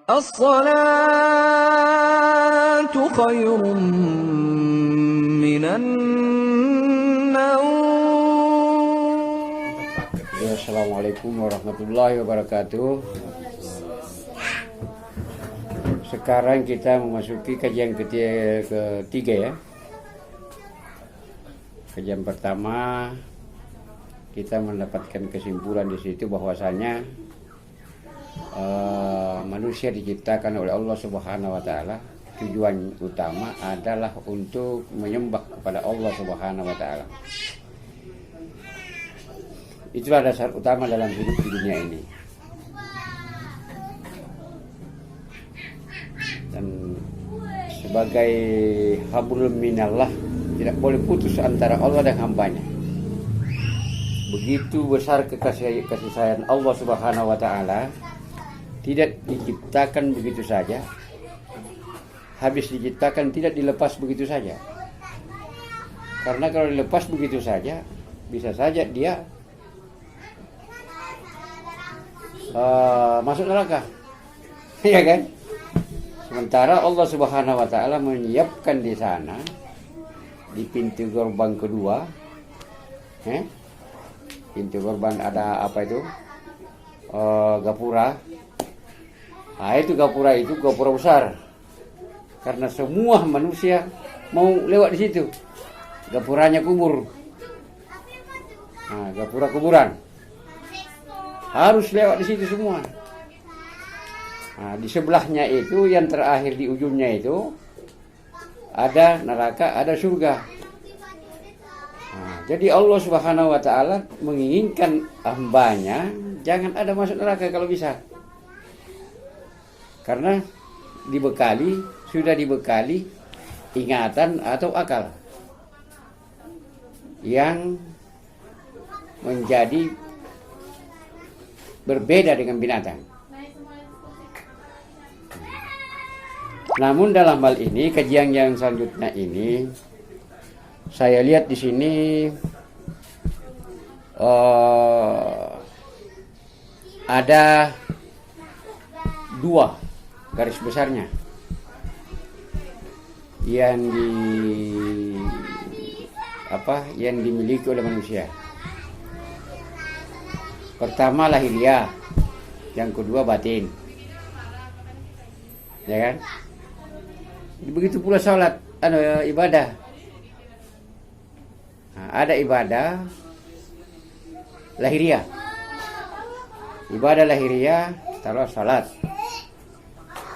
الصلاة خير من النوم. Assalamualaikum warahmatullahi wabarakatuh. Sekarang kita memasuki kajian ketiga ya. Kajian pertama kita mendapatkan kesimpulan di situ bahwasanya manusia diciptakan oleh Allah Subhanahu wa taala, tujuan utama adalah untuk menyembah kepada Allah Subhanahu wa taala. Itulah dasar utama dalam hidup di dunia ini. Dan sebagai hablum minallah, tidak boleh putus antara Allah dan hambanya. Begitu besar kasih sayang Allah Subhanahu wa taala, tidak diciptakan begitu saja. Habis diciptakan tidak dilepas begitu saja. Karena kalau dilepas begitu saja, bisa saja dia masuk neraka. Iya kan? Sementara Allah Subhanahu wa taala menyiapkan di sana, di pintu gerbang kedua, pintu gerbang ada apa itu? Gapura. Nah, itu gapura besar. Karena semua manusia mau lewat di situ. Gapuranya kubur. Nah, gapura kuburan. Harus lewat di situ semua. Nah, di sebelahnya itu yang terakhir di ujungnya itu ada neraka, ada surga. Nah, jadi Allah Subhanahu wa taala menginginkan hambanya jangan ada masuk neraka kalau bisa. Karena sudah dibekali ingatan atau akal yang menjadi berbeda dengan binatang. Namun dalam hal ini, kajian yang selanjutnya ini, saya lihat di sini ada dua garis besarnya yang dimiliki oleh manusia. Pertama lahiriah, yang kedua batin. Ya kan? Begitu pula salat, ibadah. Nah, ada ibadah lahiriah. Ibadah lahiriah, taruh salat.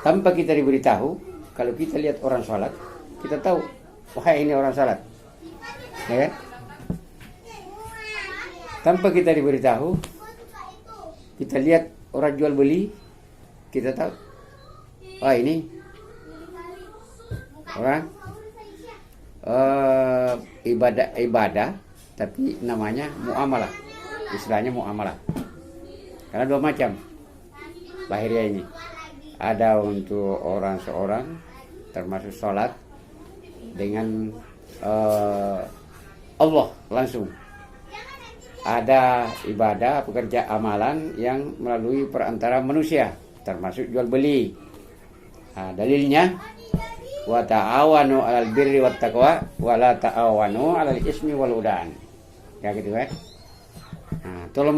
Tanpa kita diberitahu, kalau kita lihat orang salat, kita tahu, wahai ini orang salat. Ya kan? Tanpa kita diberitahu, kita lihat orang jual beli, kita tahu, wah ini orang ibadah, tapi namanya muamalah, istilahnya muamalah. Karena dua macam lahiriah ini. Ada untuk orang seorang, termasuk sholat dengan Allah langsung. Ada ibadah, pekerja amalan yang melalui perantara manusia, termasuk jual beli. Nah, dalilnya, wa ta'awanu 'alal birri wat taqwa wa la ta'awanu 'alal ismi wal udwan. Ya gitu kan? Nah, tolong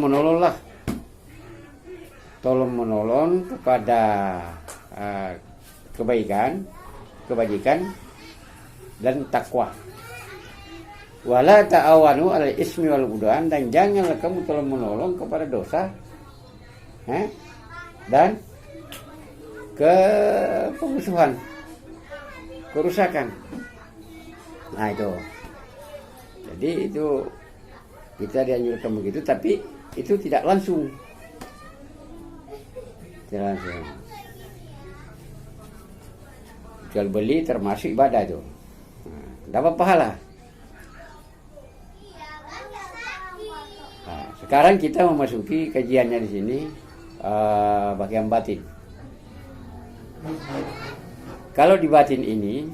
menolong kepada kebajikan dan takwa. Wala ta'awanu 'alal ismi wal udwan, dan janganlah kamu tolong menolong kepada dosa dan pemusuhan, kerusakan. Nah itu. Jadi itu kita dianjurkan begitu, tapi itu tidak langsung. Jual beli termasuk ibadah itu. Dapat pahala. Nah, sekarang kita memasuki kajiannya di sini bagian batin. Kalau di batin ini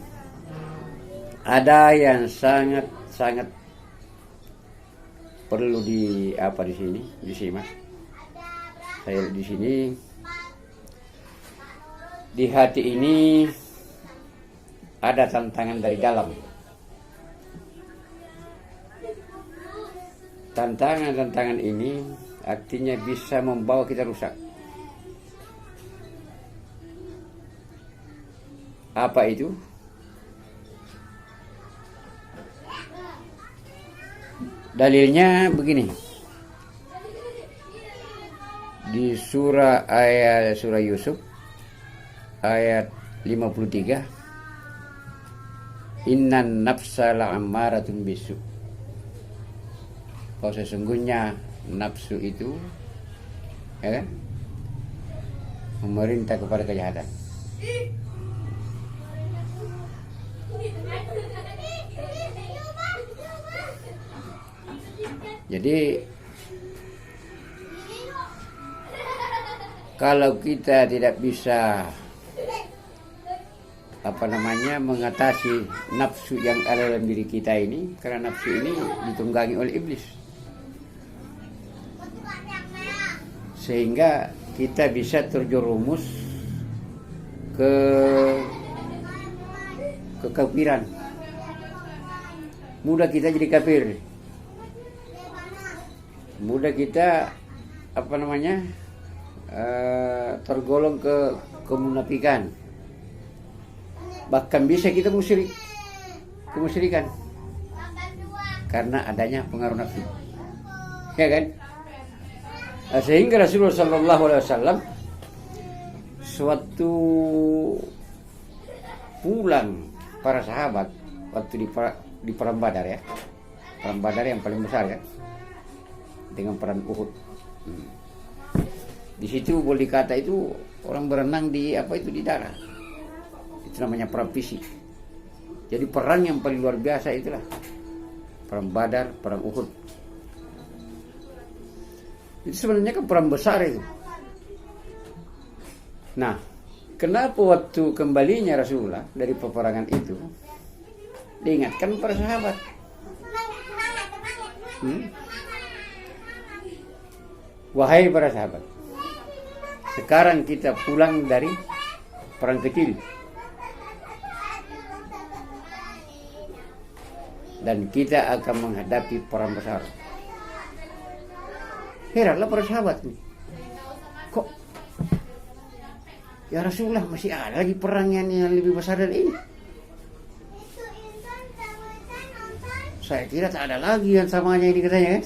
ada yang sangat perlu disimak. Saya di sini di hati ini ada tantangan dari dalam. Tantangan-tantangan ini artinya bisa membawa kita rusak. Apa itu? Dalilnya begini. Di surah Yusuf ayat 53, innan nafsa la'ammaratun bisu. Bahwa sesungguhnya nafsu itu, ya kan, memerintah kepada kejahatan. Jadi kalau kita tidak bisa mengatasi nafsu yang ada dalam diri kita ini, karena nafsu ini ditunggangi oleh iblis, sehingga kita bisa terjerumus ke kekafiran. Mudah kita jadi kafir, mudah kita tergolong ke kemunafikan, bahkan bisa kita kemusyrikan karena adanya pengaruh nafsu, ya kan? Sehingga Rasulullah Sallallahu Alaihi Wasallam suatu pulang para sahabat waktu di perang Badar, ya, perang Badar yang paling besar, ya, dengan perang Uhud. Di situ boleh dikata itu orang berenang di darah. Itu namanya perang fisik. Jadi perang yang paling luar biasa itulah perang Badar, perang Uhud. Itu sebenarnya kan perang besar itu. Nah, kenapa waktu kembalinya Rasulullah dari peperangan itu diingatkan para sahabat? Wahai para sahabat, sekarang kita pulang dari perang kecil dan kita akan menghadapi perang besar. Heranlah para sahabat nih, kok ya Rasulullah masih ada lagi perang yang lebih besar dari ini? Saya kira tak ada lagi yang samanya ini, katanya kan.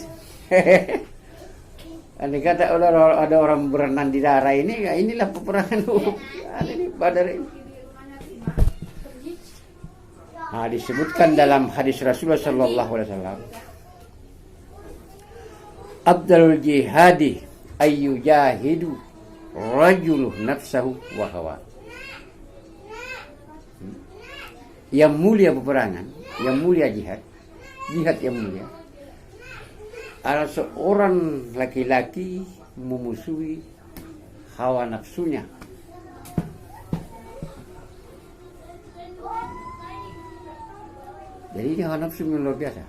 Andai kata ada orang berenang di darah ini, ya inilah peperangan ini Badar ini. Nah, disebutkan dalam hadis Rasulullah Sallallahu Alaihi Wasallam, Abdul jihadi ayu jahidu rajuluh nafsahu wa hawa. Yang mulia peperangan, yang mulia jihad yang mulia adalah seorang laki-laki memusuhi hawa nafsunya. Jadi ini hawa nafsu yang luar biasa.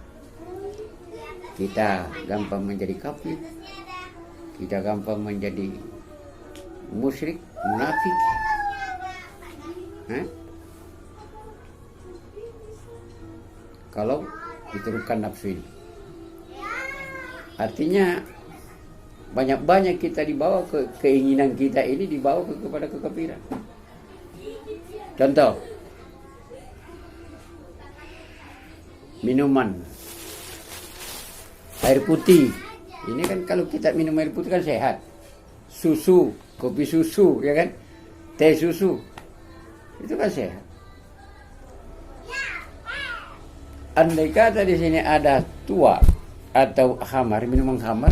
Kita gampang menjadi kafir, kita gampang menjadi musyrik, munafik. Kalau diteruskan nafsu ini, artinya banyak-banyak kita dibawa ke keinginan kita ini, dibawa kepada kekafiran. Contoh, minuman air putih ini kan, kalau kita minum air putih kan sehat. Susu, kopi susu, ya kan, teh susu, itu kan sehat. Andai kata di sini ada tua atau khamar, minuman khamar,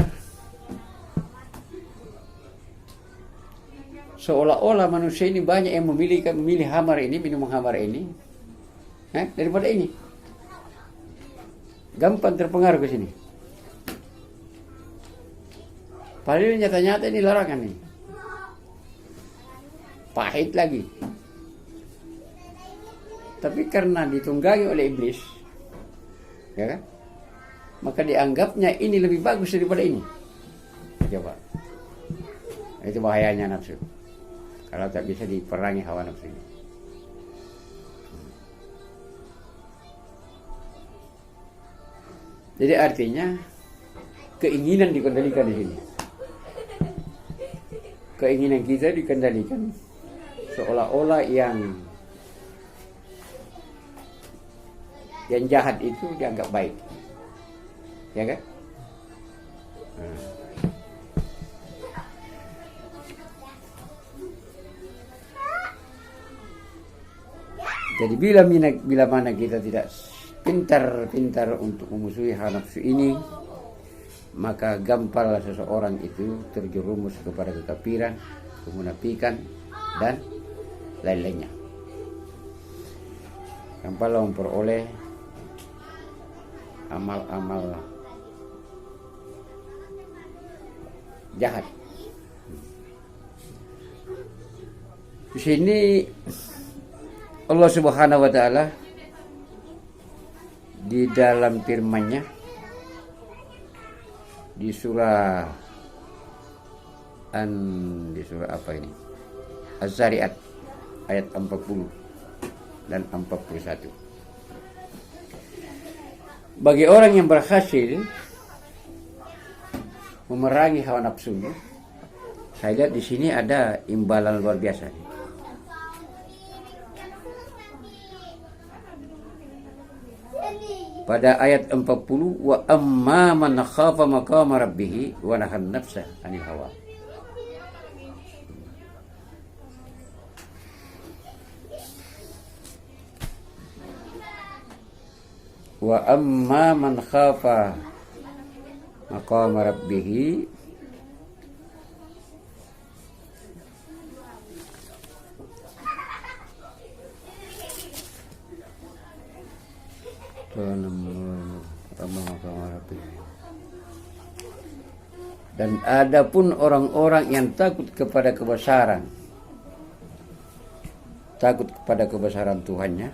seolah-olah manusia ini banyak yang memilih khamar ini, minuman khamar ini, daripada ini. Gampang terpengaruh ke sini. Padahal nyata-nyata ini larangan nih. Pahit lagi. Tapi karena ditunggangi oleh iblis, ya kan, maka dianggapnya ini lebih bagus daripada ini. Coba. Itu bahayanya nafsu. kalau tak bisa diperangi hawa nafsunya. Jadi artinya keinginan dikendalikan di sini. Keinginan kita dikendalikan seolah-olah yang jahat itu dianggap baik, ya kan? Jadi bila mana kita tidak pintar untuk memusuhi hawa nafsu ini, maka gamparlah seseorang itu terjerumus kepada kekafiran, kemunafikan, dan lain-lainnya. Gamparlah memperoleh amal-amal jahat. Di sini Allah Subhanahu wa taala di dalam firman-Nya di surah apa ini? Az-Zariyat ayat 40 dan 41. Bagi orang yang berhasil memerangi hawa nafsunya, saya lihat di sini ada imbalan luar biasa. Pada ayat 40, wa amma man khafa maqama rabbih wa nahan nafsa 'anil hawa. Wa amma man khafa maqama rabbih dan adapun orang-orang yang takut kepada kebesaran Tuhannya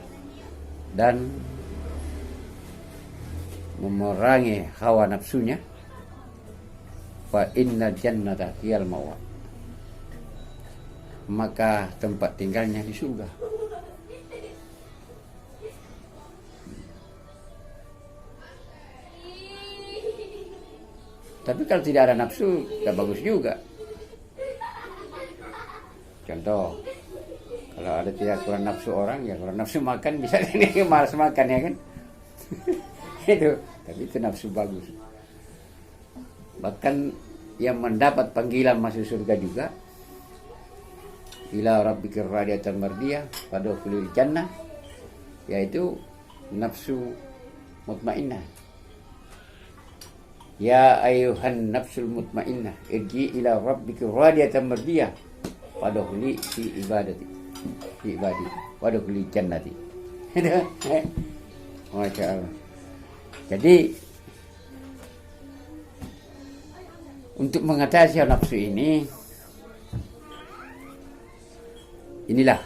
dan memerangi hawa nafsunya, fa inna jannata hiyal ma'wa, maka tempat tinggalnya di surga. Tapi kalau tidak ada nafsu, tidak bagus juga. Contoh, kalau ada tidak kurang nafsu orang, ya kurang nafsu makan, bisa ini malas makan, ya kan? Itu, tapi itu nafsu bagus. Bahkan yang mendapat panggilan masuk surga juga, ila rabbikir radiyatan mardiyah fadkhulil jannah, yaitu nafsu mutmainnah. Ya ayuhan nafsul mutmainnah irji ila rabbikir radiyatan mardiyah fadkhuli fi ibadati fadkhuli jannati. Masya Allah. Jadi untuk mengatasi nafsu ini, inilah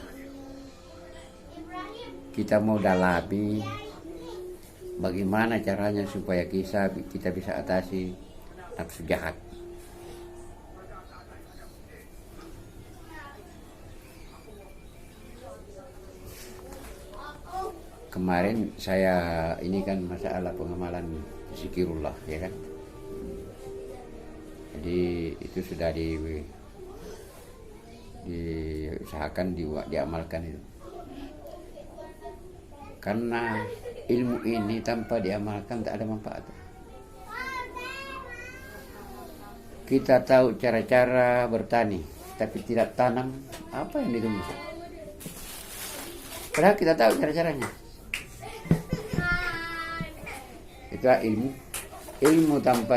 kita mau dalami bagaimana caranya supaya kita bisa atasi nafsu jahat. Kemarin saya ini kan masalah pengamalan zikirullah, ya kan. Jadi itu sudah diusahakan diamalkan itu. Karena ilmu ini tanpa diamalkan tak ada manfaat. Kita tahu cara-cara bertani, tapi tidak tanam, apa yang ditunggu? Padahal kita tahu cara-caranya. Itu ilmu tanpa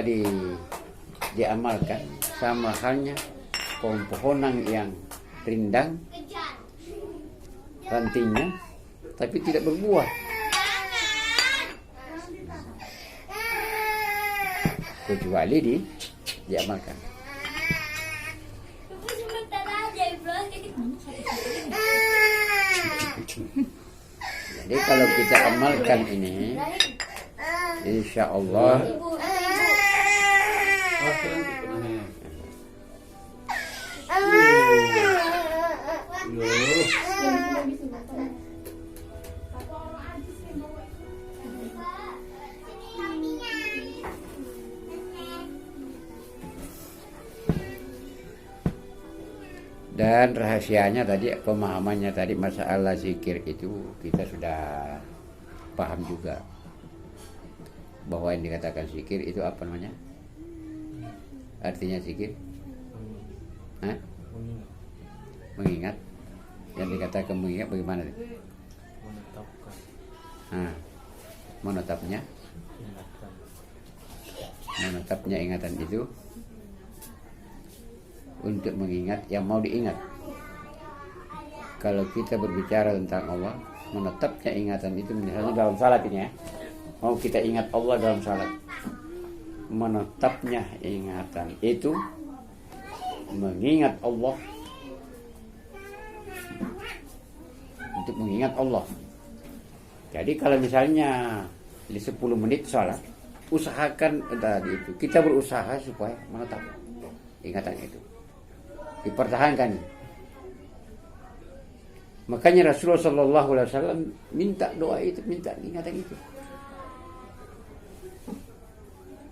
diamalkan sama halnya pohon-pohonan yang rindang rantingnya tapi tidak berbuah. Kecuali diamalkan. Jadi kalau kita amalkan ini, insya Allah Dan rahasianya tadi, pemahamannya tadi masalah zikir itu kita sudah paham juga, bahwa yang dikatakan zikir itu apa namanya? Artinya zikir? Hah? Mengingat. Yang dikatakan mengingat bagaimana? Menetapkan Nah, menetapnya? ingatan. Menetapnya ingatan itu untuk mengingat yang mau diingat. Kalau kita berbicara tentang Allah, menetapnya ingatan itu misalnya dalam salat ini ya. Mau kita ingat Allah dalam salat. Menetapnya ingatan itu mengingat Allah, untuk mengingat Allah. Jadi kalau misalnya di 10 menit salat, usahakan tadi itu kita berusaha supaya menetap ingatan itu, dipertahankan. Makanya Rasulullah Shallallahu Alaihi Wasallam minta doa itu, minta ingatan itu,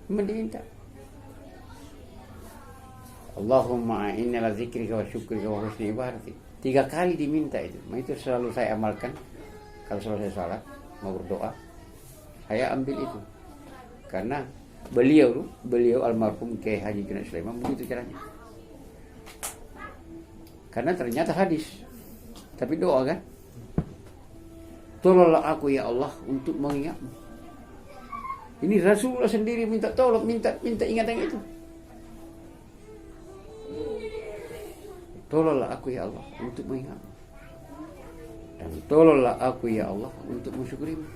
minta Allahumma inni ala zikrika wa syukrika wa husni ibadati. 3 kali diminta itu. Itu selalu saya amalkan. Kalau selesai salat mau berdoa, saya ambil itu. Karena beliau almarhum Kiai Haji Junaid Sulaiman begitu caranya. Karena ternyata hadis, tapi doa kan. Tolonglah aku ya Allah untuk mengingatmu. Ini Rasulullah sendiri minta tolong, minta ingatan itu. Tolonglah aku ya Allah untuk mengingatmu. Dan tolonglah aku ya Allah untuk mensyukurimu.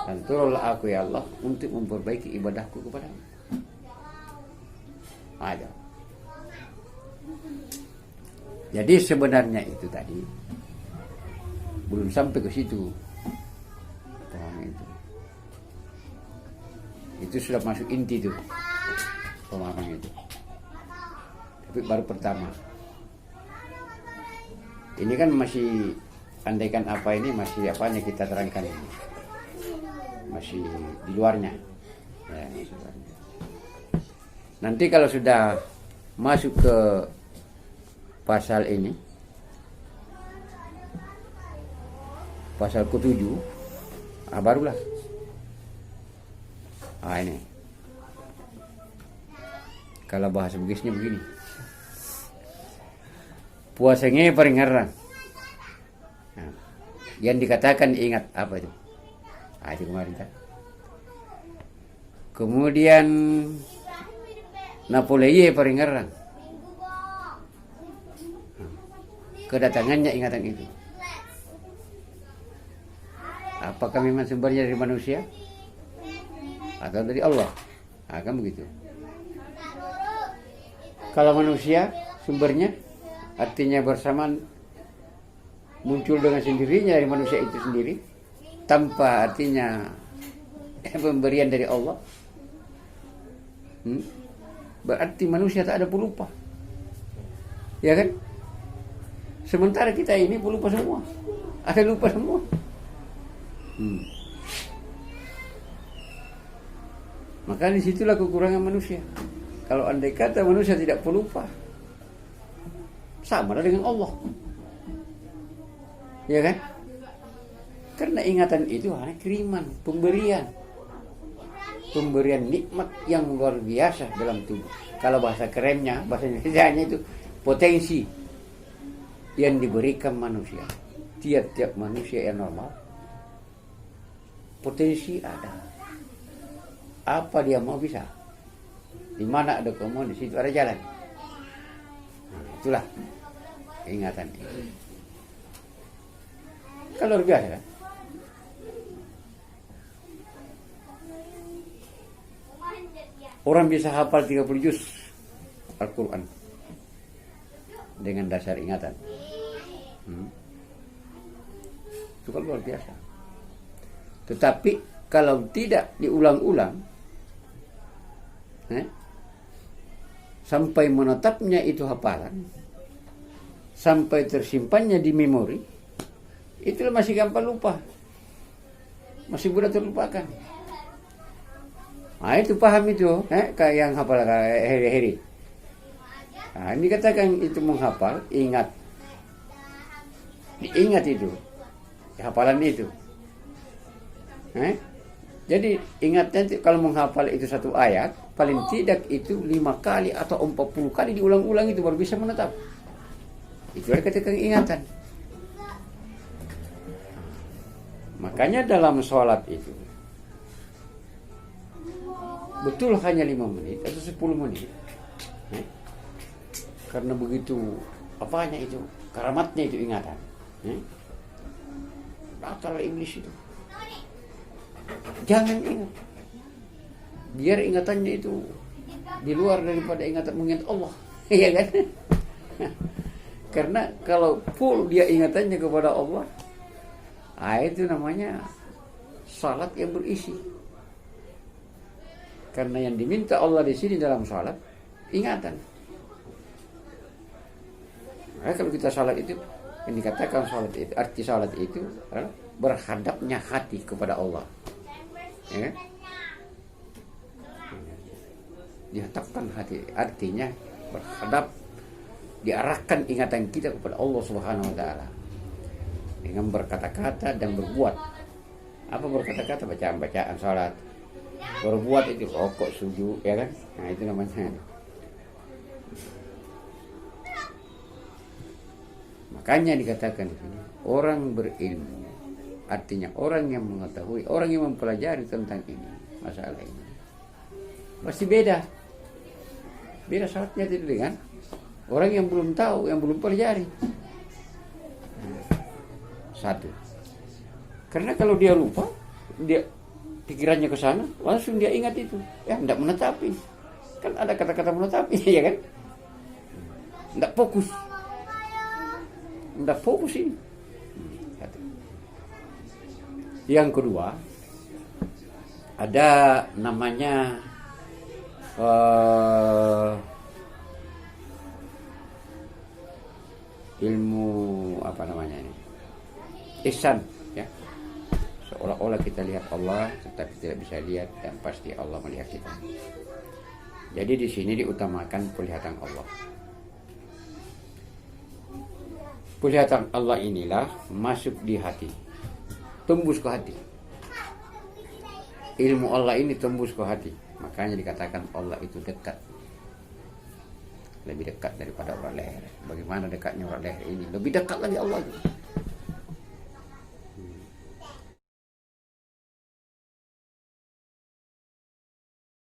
Dan tolonglah aku ya Allah untuk memperbaiki ibadahku kepadamu. Ada. Jadi sebenarnya itu tadi belum sampai ke situ. Itu sudah masuk inti tuh pemahaman itu. Tapi baru pertama. Ini kan masih, andaikan apa ini masih apanya kita terangkan ini. Masih di luarnya. Ya, nanti kalau sudah masuk ke pasal ini, pasal ke-7, barulah. Ini. Kalau bahasa Bugisnya begini. Puasanya peringaran. Nah, yang dikatakan ingat apa itu? Itu kemarin kan. Kemudian Napoleye peringaran. Kedatangannya ingatan itu. Apakah memang sumbernya dari manusia atau dari Allah? Kan begitu. Kalau manusia sumbernya, artinya bersamaan muncul dengan sendirinya dari manusia itu sendiri, tanpa artinya pemberian dari Allah. Berarti manusia tak ada pelupa, ya kan? Sementara kita ini pelupa semua, ada lupa semua. Maka disitulah kekurangan manusia. Kalau andai kata manusia tidak pelupa, sama dengan Allah, ya kan? Karena ingatan itu hanya kiriman, pemberian nikmat yang luar biasa dalam tubuh. Kalau bahasa kerennya, bahasa Indonesianya itu potensi yang diberikan manusia. Tiap-tiap manusia yang normal, potensi ada. Apa dia mau bisa? Di mana ada kemauan, di situ ada jalan. Itulah ingatan itu. Kan luar biasa kan? Orang bisa hafal 30 juz Al-Quran dengan dasar ingatan. Itu kan luar biasa. Tetapi kalau tidak diulang-ulang, sampai menetapnya itu hafalan, sampai tersimpannya di memori, itu masih gampang lupa, masih mudah terlupakan. Nah itu paham itu, kayak yang hafal kayak Heri. Nah ini katakan itu menghafal, ingat, diingat itu, hafalan itu. Jadi ingatnya kalau menghafal itu satu ayat, paling tidak itu 5 kali atau 40 kali diulang-ulang itu baru bisa menetap. Itu adalah katakan ingatan. Makanya dalam sholat itu betul hanya 5 menit atau 10 menit. Karena begitu apanya itu, karamatnya itu ingatan. Batal iblis itu. Jangan ingat. Biar ingatannya itu di luar daripada ingatan mengingat Allah. Iya kan? Karena kalau full dia ingatannya kepada Allah, itu namanya salat yang berisi. Karena yang diminta Allah di sini dalam salat ingatan. Kalau kita salat itu, yang dikatakan salat itu, arti salat itu adalah berhadapnya hati kepada Allah. Ya. Dihatapkan hati, artinya berhadap, diarahkan ingatan kita kepada Allah Subhanahu wa taala dengan berkata-kata dan berbuat. Apa berkata-kata? Bacaan salat. Berbuat itu rokok, sujud, ya kan? Nah, itu namanya. Makanya dikatakan di sini, orang berilmu, artinya orang yang mengetahui, orang yang mempelajari tentang ini, masalah ini, pasti beda salatnya itu dengan orang yang belum tahu, yang belum pelajari. Satu, karena kalau dia lupa, dia pikirannya ke sana, langsung dia ingat itu, tidak menetapi. Kan ada kata-kata menetapi, ya kan? Tidak fokus ini. Yang kedua, ada namanya ilmu apa namanya ini? Ihsan, ya. Seolah-olah kita lihat Allah, tetapi tidak bisa lihat, dan pasti Allah melihat kita. Jadi di sini diutamakan penglihatan Allah. Penglihatan Allah inilah masuk di hati, tembus ke hati. Ilmu Allah ini tembus ke hati. Makanya dikatakan Allah itu dekat, lebih dekat daripada orang leher. Bagaimana dekatnya orang leher ini? Lebih dekat lagi Allah itu.